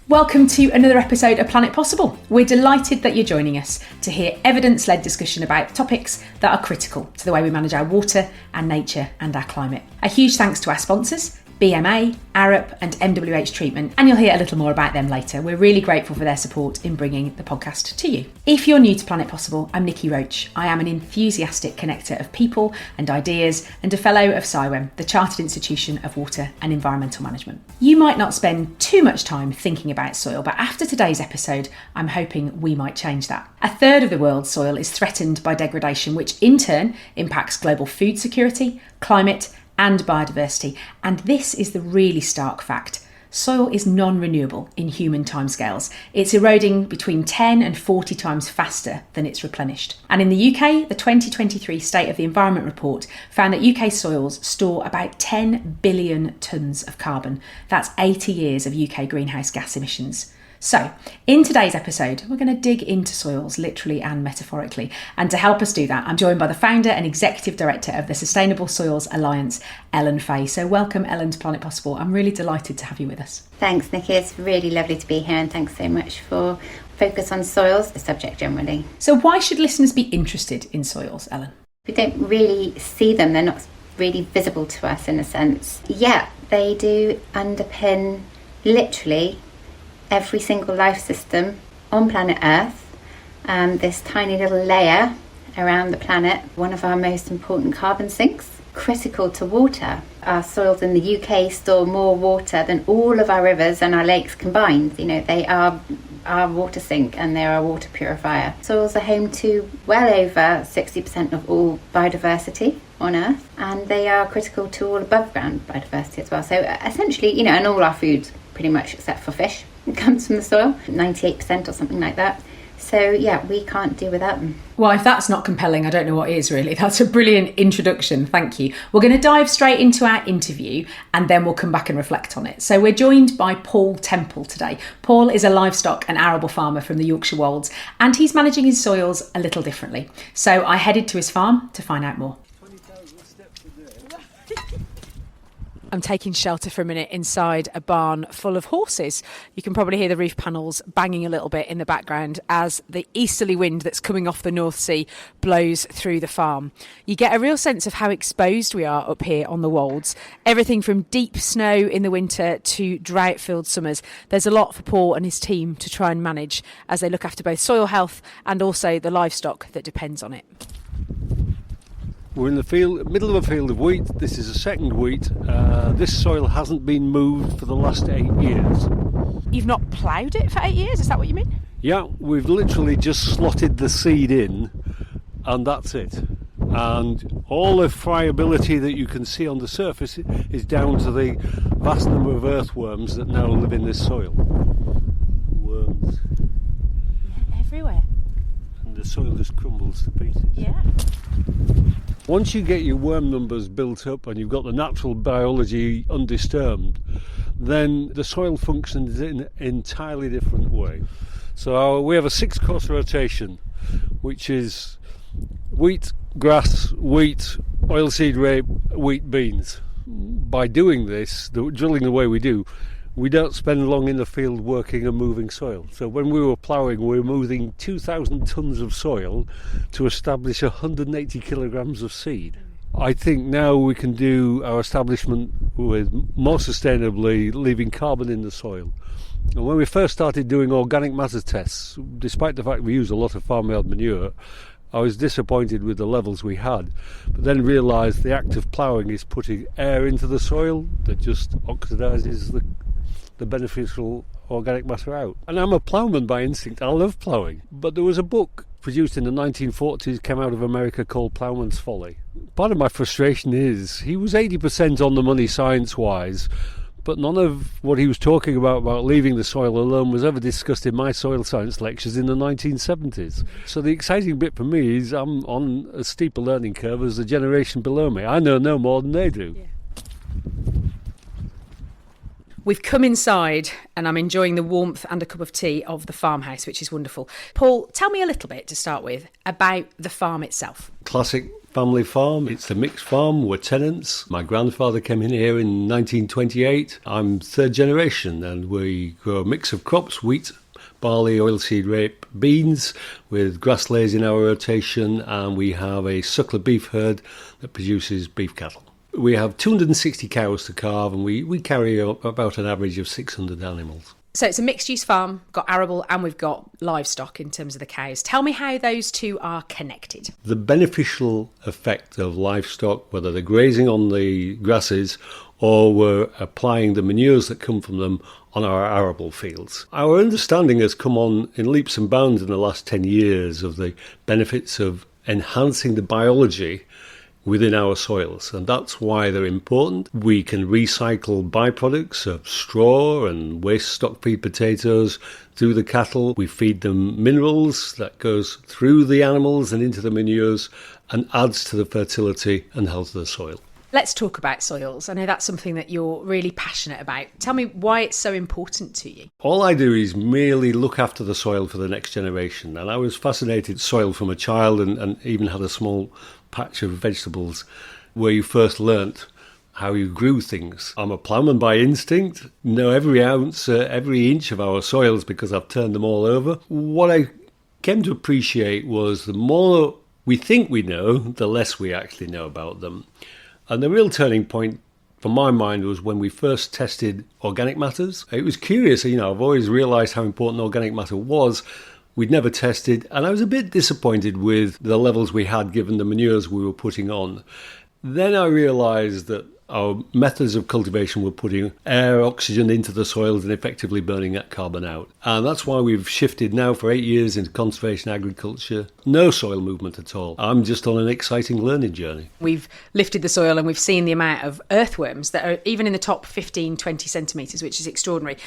Welcome to another episode of Planet Possible. We're delighted that you're joining us to hear evidence-led discussion about topics that are critical to the way we manage our water, our nature and our climate. A huge thanks to our sponsors, BMA, Arup and MWH Treatment, and you'll hear a little more about them later. We're really grateful for their support in bringing the podcast to you. If you're new to Planet Possible, I'm Niki Roach. I am an enthusiastic connector of people and ideas and a fellow of CIWEM, the Chartered Institution of Water and Environmental Management. You might not spend too much time thinking about soil, but after today's episode, I'm hoping we might change that. A third of the world's soil is threatened by degradation, which in turn impacts global food security, climate, and biodiversity. And this is the really stark fact. Soil is non-renewable in human timescales. It's eroding between 10 and 40 times faster than it's replenished. And in the UK, the 2023 State of the Environment report found that UK soils store about 10 billion tonnes of carbon. That's 80 years of UK greenhouse gas emissions. So, in today's episode, we're going to dig into soils, literally and metaphorically. And to help us do that, I'm joined by the founder and executive director of the Sustainable Soils Alliance, Ellen Fay. So welcome, Ellen, to Planet Possible. I'm really delighted to have you with us. Thanks, Niki. It's really lovely to be here, and thanks so much for focus on soils, the subject generally. So why should listeners be interested in soils, Ellen? We don't really see them. They're not really visible to us in a sense. Yeah, they do underpin literally every single life system on planet Earth, this tiny little layer around the planet, one of our most important carbon sinks, critical to water. Our soils in the UK store more water than all of our rivers and our lakes combined. You know, they are our water sink and they're our water purifier. Soils are home to well over 60% of all biodiversity on Earth, and they are critical to all above ground biodiversity as well. So essentially, you know, and all our food, pretty much except for fish, it comes from the soil, 98% or something like that. So yeah, we can't do without them. Well, if that's not compelling, I don't know what is really. That's a brilliant introduction, thank you. We're going to dive straight into our interview and then we'll come back and reflect on it. So we're joined by Paul Temple today. Paul is a livestock and arable farmer from the Yorkshire Wolds, and he's managing his soils a little differently. So I headed to his farm to find out more. I'm taking shelter for a minute inside a barn full of horses. You can probably hear the roof panels banging a little bit in the background as the easterly wind that's coming off the North Sea blows through the farm. You get a real sense of how exposed we are up here on the Wolds. Everything from deep snow in the winter to drought-filled summers. There's a lot for Paul and his team to try and manage as they look after both soil health and also the livestock that depends on it. We're in the field, middle of a field of wheat. This is a second wheat. This soil hasn't been moved for the last 8 years. You've not ploughed it for 8 years? Is that what you mean? Yeah, we've literally just slotted the seed in and that's it. And all the friability that you can see on the surface is down to the vast number of earthworms that now live in this soil. Worms. Yeah, everywhere. And the soil just crumbles to pieces. Yeah. Once you get your worm numbers built up and you've got the natural biology undisturbed, then the soil functions in an entirely different way. So we have a 6-course rotation, which is wheat, grass, wheat, oilseed rape, wheat, beans. By doing this, drilling the way we do, we don't spend long in the field working and moving soil. So when we were ploughing, we were moving 2,000 tonnes of soil to establish 180 kilograms of seed. I think now we can do our establishment with more sustainably, leaving carbon in the soil. And when we first started doing organic matter tests, despite the fact we use a lot of farmyard manure, I was disappointed with the levels we had, but then realised the act of ploughing is putting air into the soil that just oxidises the beneficial organic matter out. And I'm a ploughman by instinct. I love ploughing. But there was a book produced in the 1940s, came out of America, called Ploughman's Folly. Part of my frustration is he was 80% on the money science-wise, but none of what he was talking about leaving the soil alone was ever discussed in my soil science lectures in the 1970s. So the exciting bit for me is I'm on a steeper learning curve as the generation below me. I know no more than they do. Yeah. We've come inside and I'm enjoying the warmth and a cup of tea of the farmhouse, which is wonderful. Paul, tell me a little bit to start with about the farm itself. Classic family farm. It's a mixed farm. We're tenants. My grandfather came in here in 1928. I'm third generation, and we grow a mix of crops: wheat, barley, oilseed rape, beans, with grass layers in our rotation, and we have a suckler beef herd that produces beef cattle. We have 260 cows to calve, and we carry about an average of 600 animals. So it's a mixed-use farm, got arable, and we've got livestock in terms of the cows. Tell me how those two are connected. The beneficial effect of livestock, whether they're grazing on the grasses or we're applying the manures that come from them on our arable fields. Our understanding has come on in leaps and bounds in the last 10 years of the benefits of enhancing the biology within our soils, and that's why they're important. We can recycle byproducts of straw and waste stock feed potatoes through the cattle. We feed them minerals that goes through the animals and into the manures and adds to the fertility and health of the soil. Let's talk about soils. I know that's something that you're really passionate about. Tell me why it's so important to you. All I do is merely look after the soil for the next generation, and I was fascinated with soil from a child and even had a small patch of vegetables where you first learnt how you grew things. I'm a ploughman by instinct, know every ounce, every inch of our soils because I've turned them all over. What I came to appreciate was the more we think we know, the less we actually know about them. And the real turning point for my mind was when we first tested organic matters. It was curious, I've always realised how important organic matter was. We'd never tested, and I was a bit disappointed with the levels we had given the manures we were putting on. Then I realised that our methods of cultivation were putting air, oxygen into the soils and effectively burning that carbon out. And that's why we've shifted now for 8 years into conservation agriculture. No soil movement at all. I'm just on an exciting learning journey. We've lifted the soil and we've seen the amount of earthworms that are even in the top 15, 20 centimetres, which is extraordinary.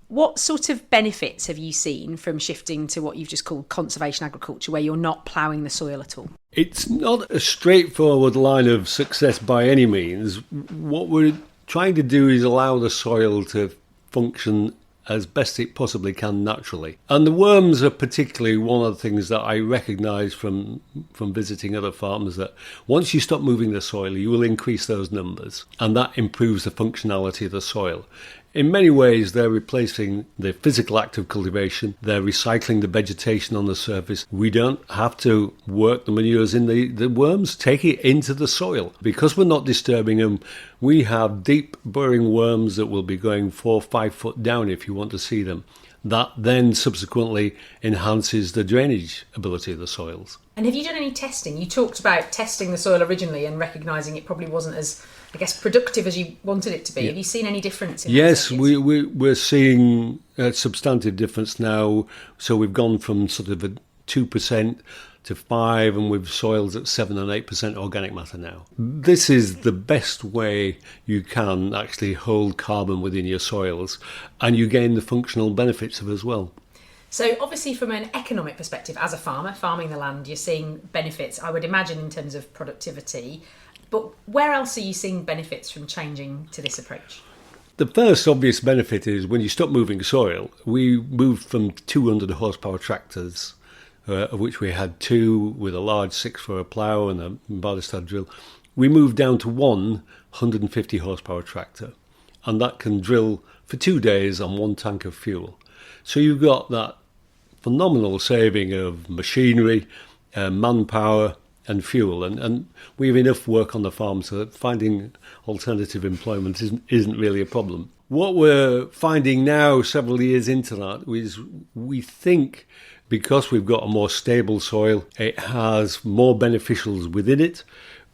What sort of benefits have you seen from shifting to what you've just called conservation agriculture, where you're not ploughing the soil at all? It's not a straightforward line of success by any means. What we're trying to do is allow the soil to function as best it possibly can naturally. And the worms are particularly one of the things that I recognise from visiting other farms, that once you stop moving the soil, you will increase those numbers, and that improves the functionality of the soil. In many ways, they're replacing the physical act of cultivation. They're recycling the vegetation on the surface. We don't have to work the manures in. The worms take it into the soil. Because we're not disturbing them, we have deep burrowing worms that will be going 4 or 5 foot down if you want to see them. That then subsequently enhances the drainage ability of the soils. And have you done any testing? You talked about testing the soil originally and recognising it probably wasn't as, productive as you wanted it to be. Yeah. Have you seen any difference in Yes, we're seeing a substantive difference now. So we've gone from sort of a 2% to 5%, and we've soils at 7 and 8% organic matter now. This is the best way you can actually hold carbon within your soils, and you gain the functional benefits of it as well. So obviously from an economic perspective, as a farmer, farming the land, you're seeing benefits, I would imagine, in terms of productivity. But where else are you seeing benefits from changing to this approach? The first obvious benefit is when you stop moving soil. We moved from 200 horsepower tractors, of which we had 2 with a large 6 for a plough and a Bwlb drill. We moved down to 150 horsepower tractor, and that can drill for 2 days on 1 tank of fuel. So you've got that phenomenal saving of machinery, manpower and fuel, and we have enough work on the farm so that finding alternative employment isn't really a problem. What we're finding now, several years into that, is we think because we've got a more stable soil, it has more beneficials within it.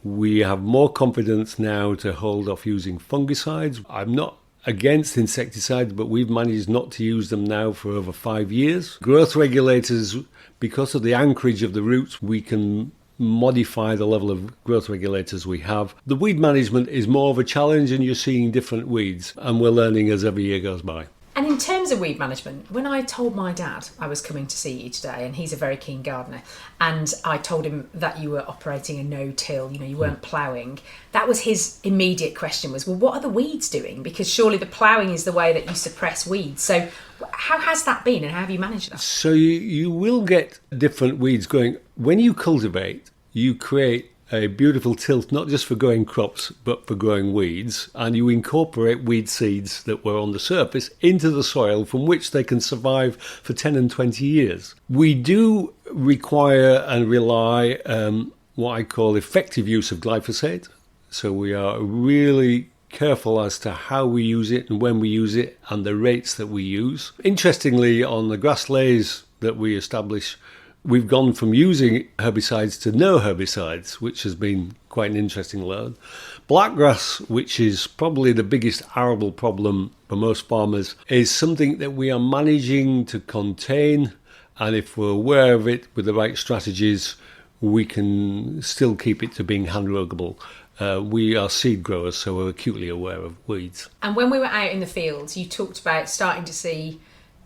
We have more confidence now to hold off using fungicides. I'm not against insecticides, but we've managed not to use them now for over 5 years. Growth regulators, because of the anchorage of the roots, we can modify the level of growth regulators we have. The weed management is more of a challenge, and you're seeing different weeds, and we're learning as every year goes by. And in terms of weed management, when I told my dad I was coming to see you today, and he's a very keen gardener, and I told him that you were operating a no-till, you weren't ploughing, that was his immediate question was, well, what are the weeds doing? Because surely the ploughing is the way that you suppress weeds. So how has that been, and how have you managed that? So you will get different weeds going. When you cultivate, you create a beautiful tilt, not just for growing crops, but for growing weeds. And you incorporate weed seeds that were on the surface into the soil from which they can survive for 10 and 20 years. We do require and rely what I call effective use of glyphosate. So we are really careful as to how we use it and when we use it and the rates that we use. Interestingly, on the grass layers that we establish, we've gone from using herbicides to no herbicides, which has been quite an interesting learn. Blackgrass, which is probably the biggest arable problem for most farmers, is something that we are managing to contain, and if we're aware of it with the right strategies, we can still keep it to being hand-ruggable. We are seed growers, so we're acutely aware of weeds. And when we were out in the fields, you talked about starting to see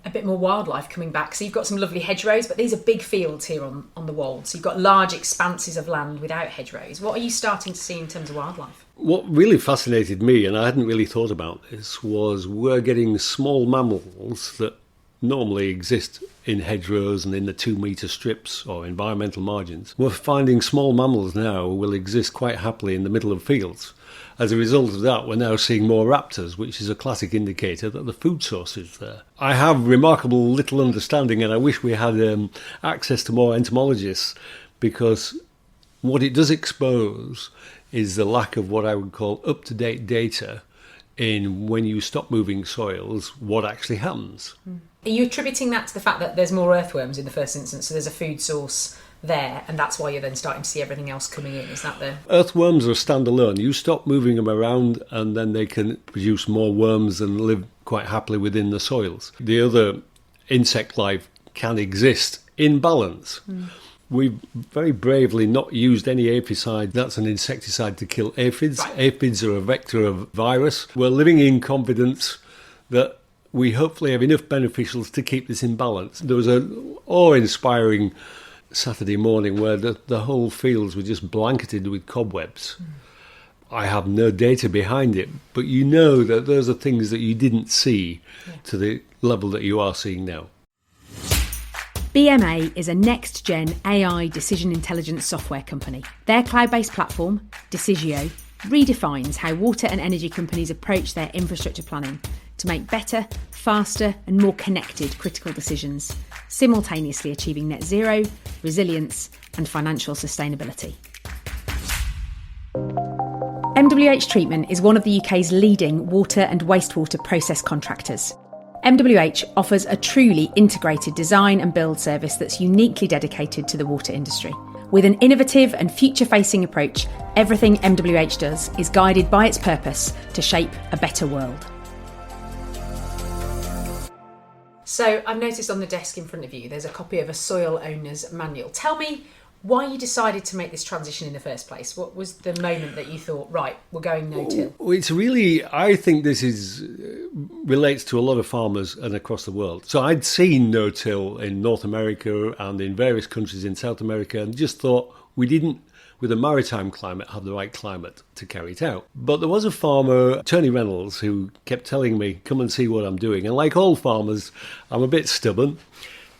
a bit more wildlife coming back. So you've got some lovely hedgerows, but these are big fields here on the Bwlb. So you've got large expanses of land without hedgerows. What are you starting to see in terms of wildlife? What really fascinated me, and I hadn't really thought about this, was we're getting small mammals that normally exist in hedgerows and in the 2-metre strips or environmental margins. We're finding small mammals now will exist quite happily in the middle of fields. As a result of that, we're now seeing more raptors, which is a classic indicator that the food source is there. I have remarkable little understanding, and I wish we had access to more entomologists, because what it does expose is the lack of what I would call up-to-date data in when you stop moving soils, what actually happens. Are you attributing that to the fact that there's more earthworms in the first instance, so there's a food source there, and that's why you're then starting to see everything else coming in? Is that the... Earthworms are standalone. You stop moving them around and then they can produce more worms and live quite happily within the soils. The other insect life can exist in balance. We've very bravely not used any aphicide. That's an insecticide to kill aphids. Right. Aphids are a vector of virus. We're living in confidence that we hopefully have enough beneficials to keep this in balance. There was an awe-inspiring Saturday morning where the whole fields were just blanketed with cobwebs. I have no data behind it, but you know that those are things that you didn't see to the level that you are seeing now. BMA is a next-gen AI decision intelligence software company. Their cloud-based platform, Decisio, redefines how water and energy companies approach their infrastructure planning to make better, faster and more connected critical decisions, simultaneously achieving net zero, resilience and financial sustainability. MWH Treatment is one of the UK's leading water and wastewater process contractors. MWH offers a truly integrated design and build service that's uniquely dedicated to the water industry. With an innovative and future-facing approach, everything MWH does is guided by its purpose to shape a better world. So I've noticed on the desk in front of you, there's a copy of a soil owner's manual. Tell me why you decided to make this transition in the first place. What was the moment that you thought, right, we're going no-till? It's really, I think this relates to a lot of farmers and across the world. So I'd seen no-till in North America and in various countries in South America and just thought we didn't, with a maritime climate, have the right climate to carry it out. But there was a farmer, Tony Reynolds, who kept telling me, come and see what I'm doing. And like all farmers, I'm a bit stubborn.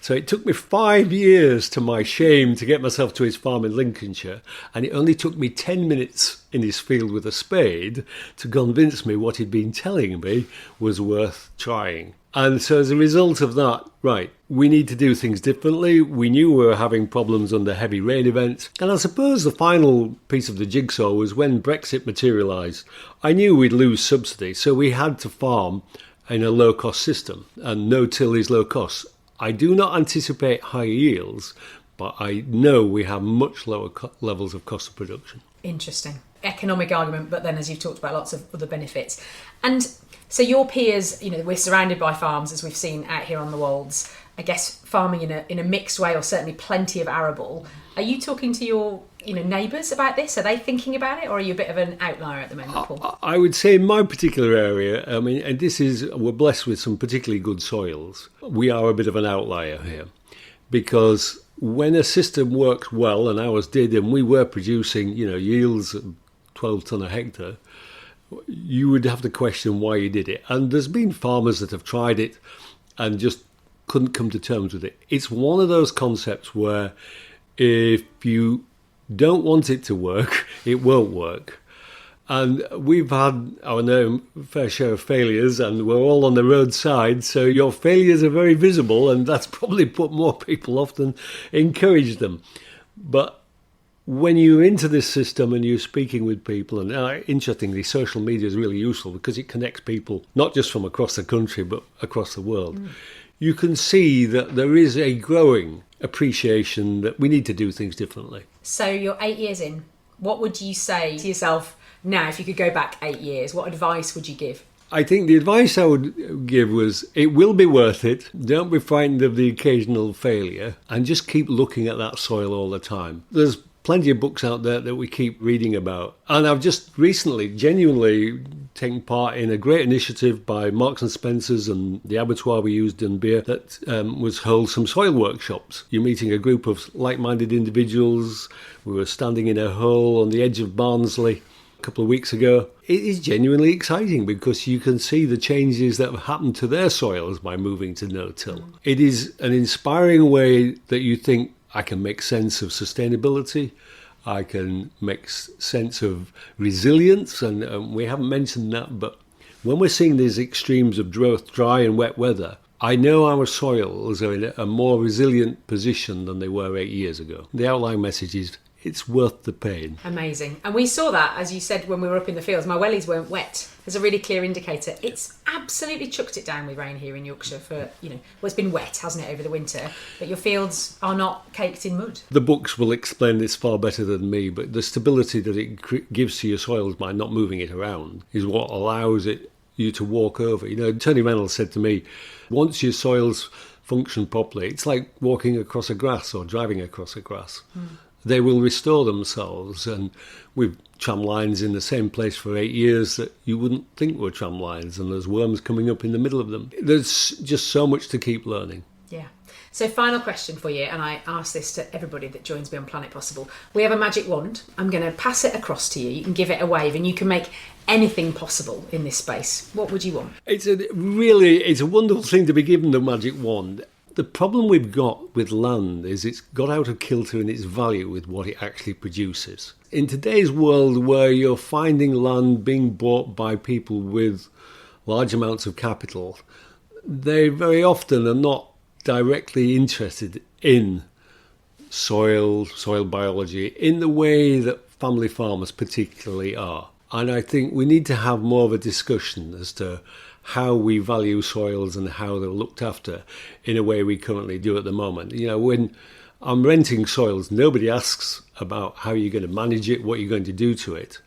So it took me 5 years, to my shame, to get myself to his farm in Lincolnshire, and it only took me 10 minutes in his field with a spade to convince me what he'd been telling me was worth trying. And so as a result of that, right, we need to do things differently. We knew we were having problems under heavy rain events. And I suppose the final piece of the jigsaw was when Brexit materialised. I knew we'd lose subsidy, so we had to farm in a low-cost system, and no-till is low cost. I do not anticipate high yields, but I know we have much lower levels of cost of production. Interesting. Economic argument, but then as you've talked about, lots of other benefits. And so your peers, you know, we're surrounded by farms, as we've seen out here on the Wolds. I guess farming in a mixed way, or certainly plenty of arable. Are you talking to your neighbours about this? Are they thinking about it, or are you a bit of an outlier at the moment, Paul? I would say in my particular area, I mean, and we're blessed with some particularly good soils. We are a bit of an outlier here, because when a system works well, and ours did, and we were producing, yields of 12 tonne a hectare, you would have to question why you did it. And there's been farmers that have tried it and just couldn't come to terms with it. It's one of those concepts where if you don't want it to work, it won't work. And we've had our own fair share of failures, and we're all on the roadside, so your failures are very visible, and that's probably put more people off than encouraged them. But when you're into this system and you're speaking with people, and interestingly, social media is really useful because it connects people not just from across the country, but across the world. You can see that there is a growing appreciation that we need to do things differently. So you're 8 years in. What would you say to yourself now, if you could go back 8 years? What advice would you give? I think the advice I would give was, it will be worth it. Don't be frightened of the occasional failure, and just keep looking at that soil all the time. There's plenty of books out there that we keep reading about. And I've just recently genuinely taken part in a great initiative by Marks and Spencer's and the abattoir we used in Beer that was hold some soil workshops. You're meeting a group of like-minded individuals. We were standing in a hole on the edge of Barnsley a couple of weeks ago. It is genuinely exciting because you can see the changes that have happened to their soils by moving to no-till. It is an inspiring way that you think, I can make sense of sustainability, I can make sense of resilience, and we haven't mentioned that, but when we're seeing these extremes of dry and wet weather, I know our soils are in a more resilient position than they were 8 years ago. The outlying message is, it's worth the pain. Amazing. And we saw that, as you said, when we were up in the fields. My wellies weren't wet. There's a really clear indicator. It's absolutely chucked it down with rain here in Yorkshire for, well, it's been wet, hasn't it, over the winter? But your fields are not caked in mud. The books will explain this far better than me, but the stability that it gives to your soils by not moving it around is what allows you to walk over. Tony Reynolds said to me, once your soils function properly, it's like walking across a grass or driving across a grass. They will restore themselves, and we've tram lines in the same place for 8 years that you wouldn't think were tram lines, and there's worms coming up in the middle of them. There's just so much to keep learning. Yeah. So final question for you, and I ask this to everybody that joins me on Planet Possible. We have a magic wand. I'm going to pass it across to you. You can give it a wave and you can make anything possible in this space. What would you want? It's a wonderful thing to be given the magic wand. The problem we've got with land is it's got out of kilter in its value with what it actually produces. In today's world, where you're finding land being bought by people with large amounts of capital, they very often are not directly interested in soil biology in the way that family farmers particularly are. And I think we need to have more of a discussion as to how we value soils and how they're looked after in a way we currently do at the moment. When I'm renting soils, nobody asks about how you're going to manage it, what you're going to do to it,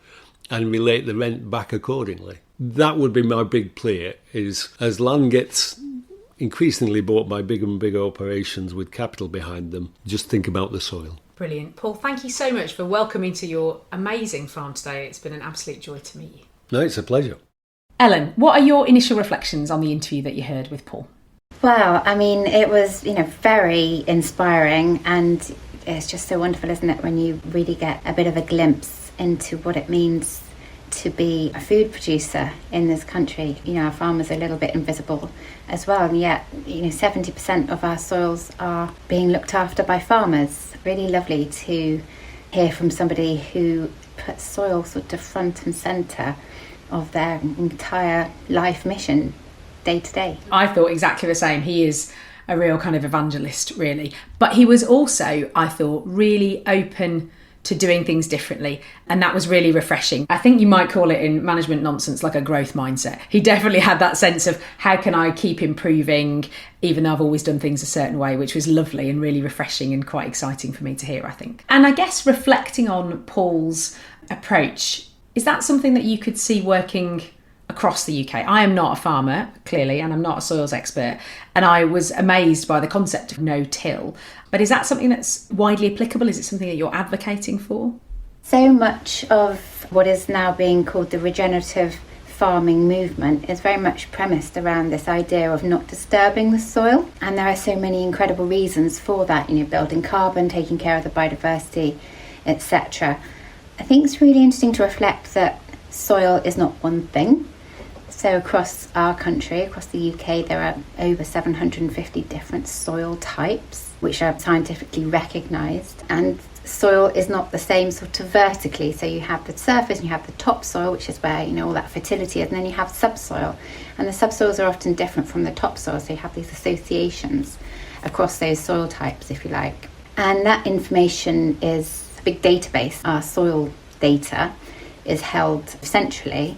and relate the rent back accordingly. That would be my big plea, is as land gets increasingly bought by bigger and bigger operations with capital behind them, just think about the soil. Brilliant. Paul, thank you so much for welcoming to your amazing farm today. It's been an absolute joy to meet you. No, it's a pleasure. Ellen, what are your initial reflections on the interview that you heard with Paul? Well, it was, very inspiring, and it's just so wonderful, isn't it, when you really get a bit of a glimpse into what it means to be a food producer in this country. Our farmers are a little bit invisible as well, and yet, 70% of our soils are being looked after by farmers. Really lovely to hear from somebody who puts soil sort of front and centre of their entire life mission day to day. I thought exactly the same. He is a real kind of evangelist, really. But he was also, I thought, really open to doing things differently. And that was really refreshing. I think you might call it in management nonsense like a growth mindset. He definitely had that sense of how can I keep improving even though I've always done things a certain way, which was lovely and really refreshing and quite exciting for me to hear, I think. And I guess reflecting on Paul's approach, is that something that you could see working across the UK? I am not a farmer, clearly, and I'm not a soils expert, and I was amazed by the concept of no-till. But is that something that's widely applicable? Is it something that you're advocating for? So much of what is now being called the regenerative farming movement is very much premised around this idea of not disturbing the soil, and there are so many incredible reasons for that, building carbon, taking care of the biodiversity, etc. I think it's really interesting to reflect that soil is not one thing. So across our country, across the UK, there are over 750 different soil types, which are scientifically recognised. And soil is not the same sort of vertically. So you have the surface and you have the topsoil, which is where, you know, all that fertility is, and then you have subsoil. And the subsoils are often different from the topsoil, so you have these associations across those soil types, if you like. And that information is a big database. Our soil data is held centrally,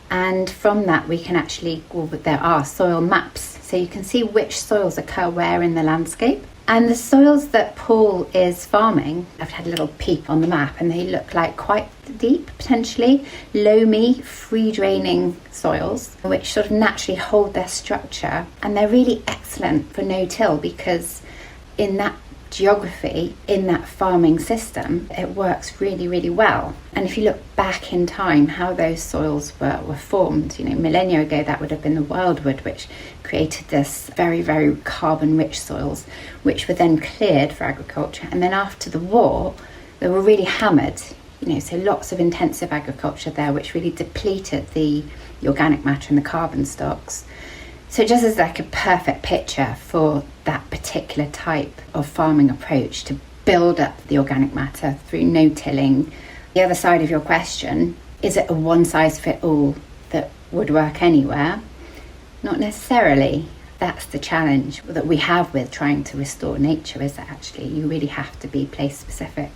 and from that we can actually, there are soil maps, so you can see which soils occur where in the landscape. And the soils that Paul is farming, I've had a little peep on the map, and they look like quite deep, potentially loamy, free draining soils, which sort of naturally hold their structure. And they're really excellent for no-till, because in that geography, in that farming system, it works really, really well. And if you look back in time, how those soils were formed, you know, millennia ago, that would have been the wildwood, which created this very, very carbon-rich soils, which were then cleared for agriculture. And then after the war, they were really hammered, you know, so lots of intensive agriculture there, which really depleted the organic matter and the carbon stocks. So just as like a perfect picture for that particular type of farming approach to build up the organic matter through no-tilling. The other side of your question, is it a one-size-fits-all that would work anywhere? Not necessarily. That's the challenge that we have with trying to restore nature, is that actually you really have to be place-specific,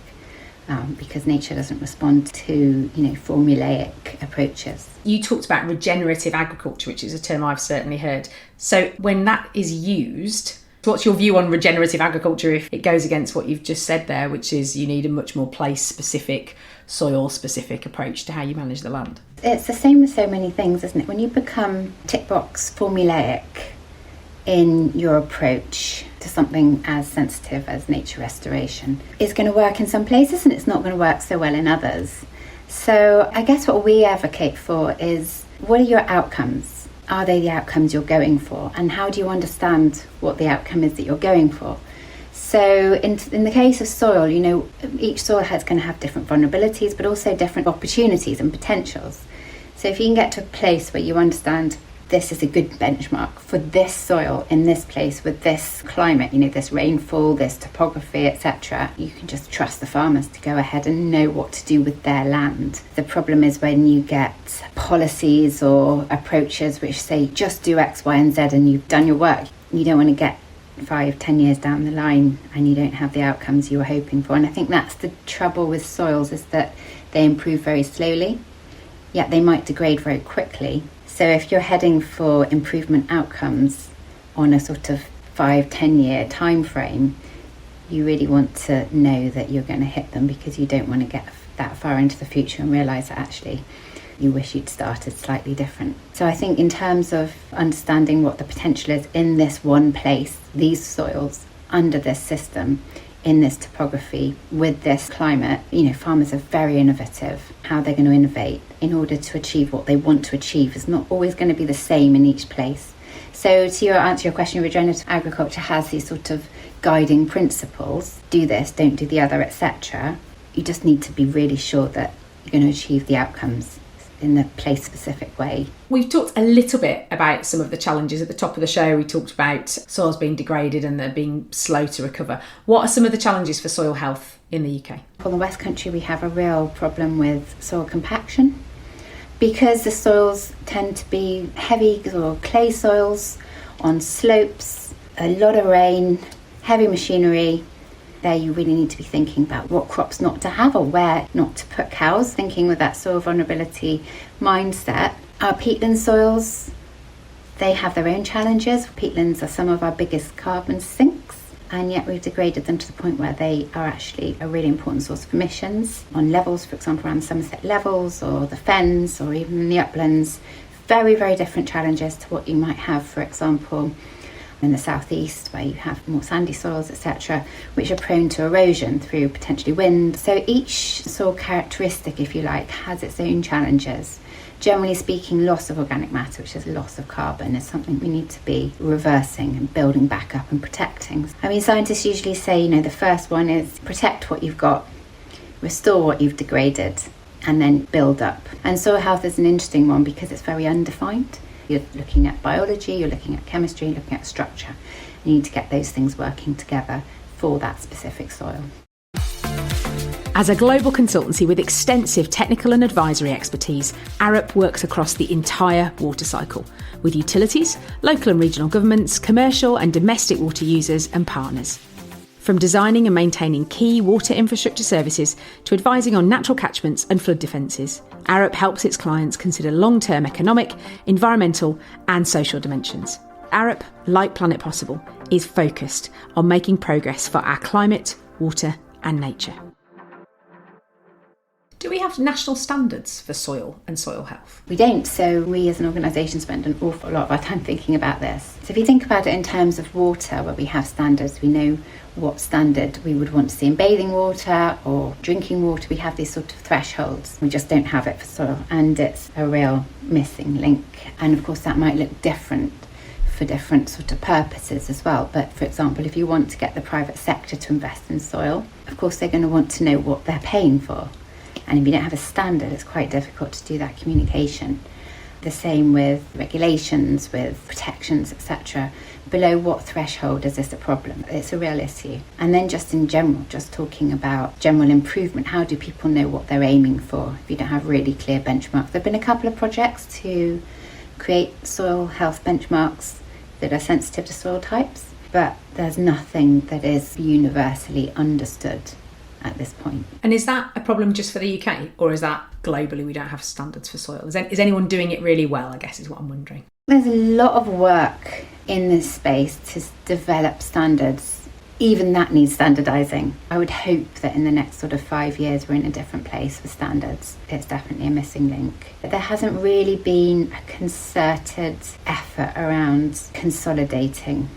because nature doesn't respond to, you know, formulaic approaches. You talked about regenerative agriculture, which is a term I've certainly heard. So when that is used, what's your view on regenerative agriculture if it goes against what you've just said there, which is you need a much more place-specific, soil-specific approach to how you manage the land? It's the same with so many things, isn't it? When you become tick box formulaic in your approach to something as sensitive as nature restoration, it's going to work in some places and it's not going to work so well in others. So I guess what we advocate for is, what are your outcomes? Are they the outcomes you're going for? And how do you understand what the outcome is that you're going for? So in the case of soil, you know, each soil is going to have different vulnerabilities, but also different opportunities and potentials. So if you can get to a place where you understand this is a good benchmark for this soil in this place with this climate, you know, this rainfall, this topography, etc., you can just trust the farmers to go ahead and know what to do with their land. The problem is when you get policies or approaches which say just do X, Y and Z and you've done your work. You don't want to get 5-10 years down the line and you don't have the outcomes you were hoping for. And I think that's the trouble with soils, is that they improve very slowly, yet they might degrade very quickly. So if you're heading for improvement outcomes on a sort of 5-10 year time frame, you really want to know that you're going to hit them, because you don't want to get that far into the future and realise that actually you wish you'd started slightly different. So I think in terms of understanding what the potential is in this one place, these soils, under this system, in this topography, with this climate, you know, farmers are very innovative. How they're going to innovate in order to achieve what they want to achieve is not always going to be the same in each place. So to answer your question, regenerative agriculture has these sort of guiding principles. Do this, don't do the other, etc. You just need to be really sure that you're going to achieve the outcomes in the place-specific way. We've talked a little bit about some of the challenges at the top of the show. We talked about soils being degraded and they're being slow to recover. What are some of the challenges for soil health in the UK? On the West Country, we have a real problem with soil compaction, because the soils tend to be heavy or clay soils on slopes, a lot of rain, heavy machinery. There you really need to be thinking about what crops not to have or where not to put cows, thinking with that soil vulnerability mindset. Our peatland soils, they have their own challenges. Peatlands are some of our biggest carbon sinks, and yet we've degraded them to the point where they are actually a really important source of emissions on levels, for example, around Somerset levels or the fens or even in the uplands. Very, very different challenges to what you might have, for example, in the southeast, where you have more sandy soils, etc., which are prone to erosion through potentially wind. So each soil characteristic, if you like, has its own challenges. Generally speaking, loss of organic matter, which is loss of carbon, is something we need to be reversing and building back up and protecting. I mean, scientists usually say, you know, the first one is protect what you've got, restore what you've degraded, and then build up. And soil health is an interesting one because it's very undefined. You're looking at biology, you're looking at chemistry, you're looking at structure. You need to get those things working together for that specific soil. As a global consultancy with extensive technical and advisory expertise, Arup works across the entire water cycle, with utilities, local and regional governments, commercial and domestic water users and partners. From designing and maintaining key water infrastructure services to advising on natural catchments and flood defences, Arup helps its clients consider long-term economic, environmental and social dimensions. Arup, like Planet Possible, is focused on making progress for our climate, water and nature. Do we have national standards for soil and soil health? We don't, so we as an organisation spend an awful lot of our time thinking about this. So if you think about it in terms of water, where we have standards, we know what standard we would want to see in bathing water or drinking water. We have these sort of thresholds. We just don't have it for soil, and it's a real missing link. And of course that might look different for different sort of purposes as well. But for example, if you want to get the private sector to invest in soil, of course they're going to want to know what they're paying for. And if you don't have a standard, it's quite difficult to do that communication. The same with regulations, with protections, etc. Below what threshold is this a problem? It's a real issue. And then just in general, just talking about general improvement, how do people know what they're aiming for if you don't have really clear benchmarks? There have been a couple of projects to create soil health benchmarks that are sensitive to soil types, but there's nothing that is universally understood at this point. And is that a problem just for the UK, or is that globally we don't have standards for soil? Is anyone doing it really well, I guess is what I'm wondering. There's a lot of work in this space to develop standards. Even that needs standardising. I would hope that in the next sort of 5 years we're in a different place with standards. It's definitely a missing link. There hasn't really been a concerted effort around consolidating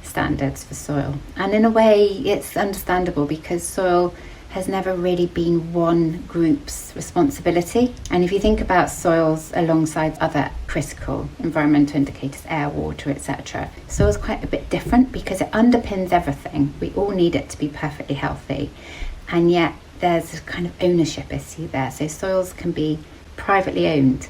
standards for soil. And in a way it's understandable, because soil has never really been one group's responsibility. And if you think about soils alongside other critical environmental indicators, air, water, etc., soil's quite a bit different because it underpins everything. We all need it to be perfectly healthy. And yet there's a kind of ownership issue there. So soils can be privately owned,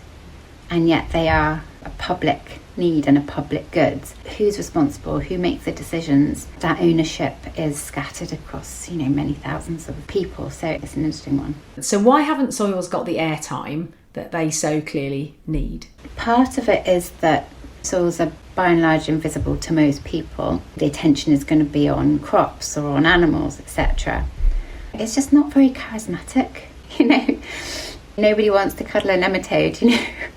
and yet they are a public need and a public good. Who's responsible? Who makes the decisions? That ownership is scattered across, many thousands of people. So it's an interesting one. So why haven't soils got the airtime that they so clearly need? Part of it is that soils are by and large invisible to most people. The attention is going to be on crops or on animals, etc. It's just not very charismatic, Nobody wants to cuddle a nematode,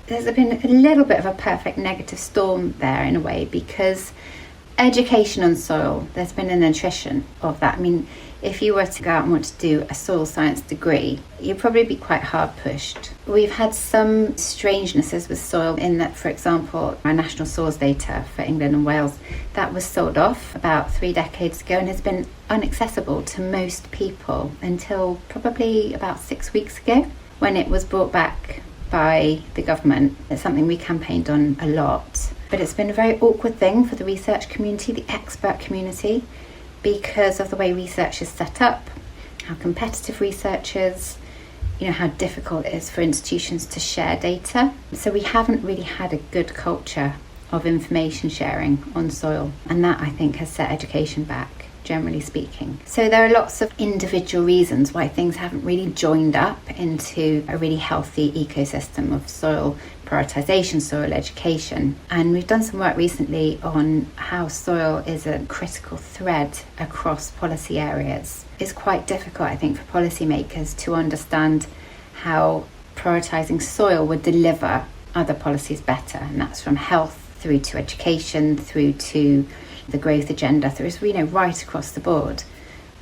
There's been a little bit of a perfect negative storm there in a way, because education on soil, there's been an attrition of that. I mean, if you were to go out and want to do a soil science degree, you'd probably be quite hard pushed. We've had some strangenesses with soil in that, for example, our national soils data for England and Wales, that was sold off about 3 decades ago and has been inaccessible to most people until probably about 6 weeks ago, when it was brought back by the government. It's something we campaigned on a lot, but it's been a very awkward thing for the research community, the expert community, because of the way research is set up, how competitive research is, how difficult it is for institutions to share data. So we haven't really had a good culture of information sharing on soil, and that I think has set education back, generally speaking. So there are lots of individual reasons why things haven't really joined up into a really healthy ecosystem of soil prioritisation, soil education. And we've done some work recently on how soil is a critical thread across policy areas. It's quite difficult, I think, for policymakers to understand how prioritising soil would deliver other policies better, and that's from health through to education, through to the growth agenda, through right across the board.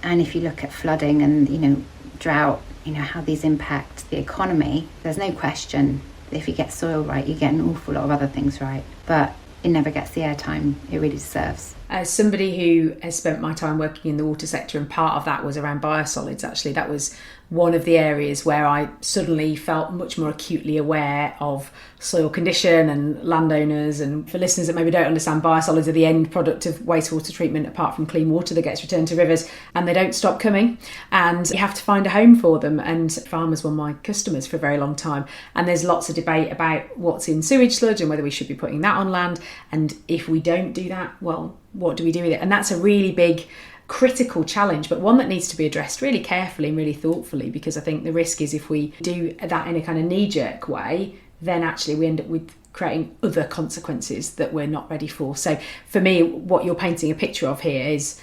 And if you look at flooding and drought, how these impact the economy, there's no question that if you get soil right, you get an awful lot of other things right, but it never gets the airtime it really deserves. As somebody who has spent my time working in the water sector, and part of that was around biosolids, actually, that was one of the areas where I suddenly felt much more acutely aware of soil condition and landowners. And for listeners that maybe don't understand, biosolids are the end product of wastewater treatment apart from clean water that gets returned to rivers, and they don't stop coming, and you have to find a home for them. And farmers were my customers for a very long time, and there's lots of debate about what's in sewage sludge and whether we should be putting that on land, and if we don't do that, well, what do we do with it? And that's a really big critical challenge, but one that needs to be addressed really carefully and really thoughtfully, because I think the risk is if we do that in a kind of knee-jerk way, then actually we end up with creating other consequences that we're not ready for. So for me, what you're painting a picture of here is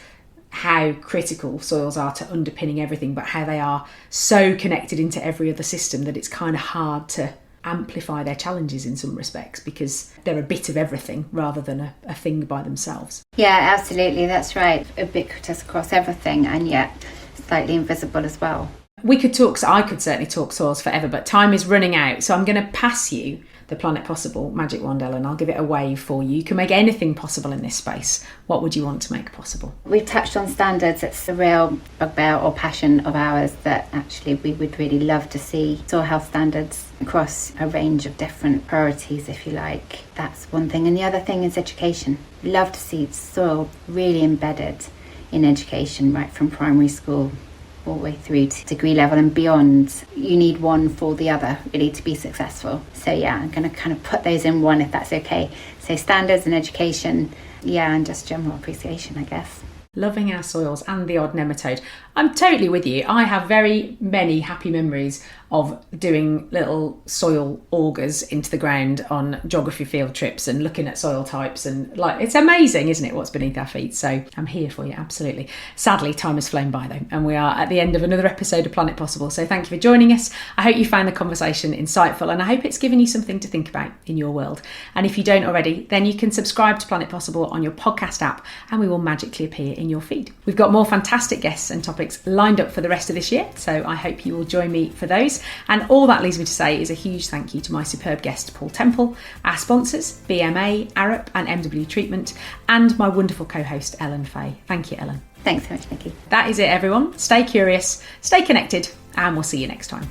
how critical soils are to underpinning everything, but how they are so connected into every other system that it's kind of hard to amplify their challenges in some respects, because they're a bit of everything rather than a thing by themselves. Yeah, absolutely, that's right. Ubiquitous across everything, and yet slightly invisible as well. We could talk, so I could certainly talk soils forever, but time is running out. So I'm going to pass you the Planet Possible magic wand, Ellen. I'll give it a wave for you. You can make anything possible in this space. What would you want to make possible? We've touched on standards. It's a real bugbear or passion of ours that actually we would really love to see soil health standards across a range of different priorities, if you like. That's one thing. And the other thing is education. Love to see soil really embedded in education, right from primary school all the way through to degree level and beyond. You need one for the other really to be successful. So yeah, I'm going to kind of put those in one, if that's okay. So standards and education, yeah, and just general appreciation, I guess. Loving our soils and the odd nematode. I'm totally with you. I have very many happy memories of doing little soil augers into the ground on geography field trips and looking at soil types, and like, it's amazing, isn't it, what's beneath our feet? So I'm here for you, absolutely. Sadly, time has flown by though, and we are at the end of another episode of Planet Possible. So thank you for joining us. I hope you found the conversation insightful, and I hope it's given you something to think about in your world. And if you don't already, then you can subscribe to Planet Possible on your podcast app, and we will magically appear in your feed. We've got more fantastic guests and topics lined up for the rest of this year, so I hope you will join me for those. And all that leaves me to say is a huge thank you to my superb guest Paul Temple, our sponsors BMA, Arup and MW Treatment, and my wonderful co-host Ellen Fay. Thank you, Ellen. Thanks so much, Niki. That is it, everyone. Stay curious, stay connected, and we'll see you next time.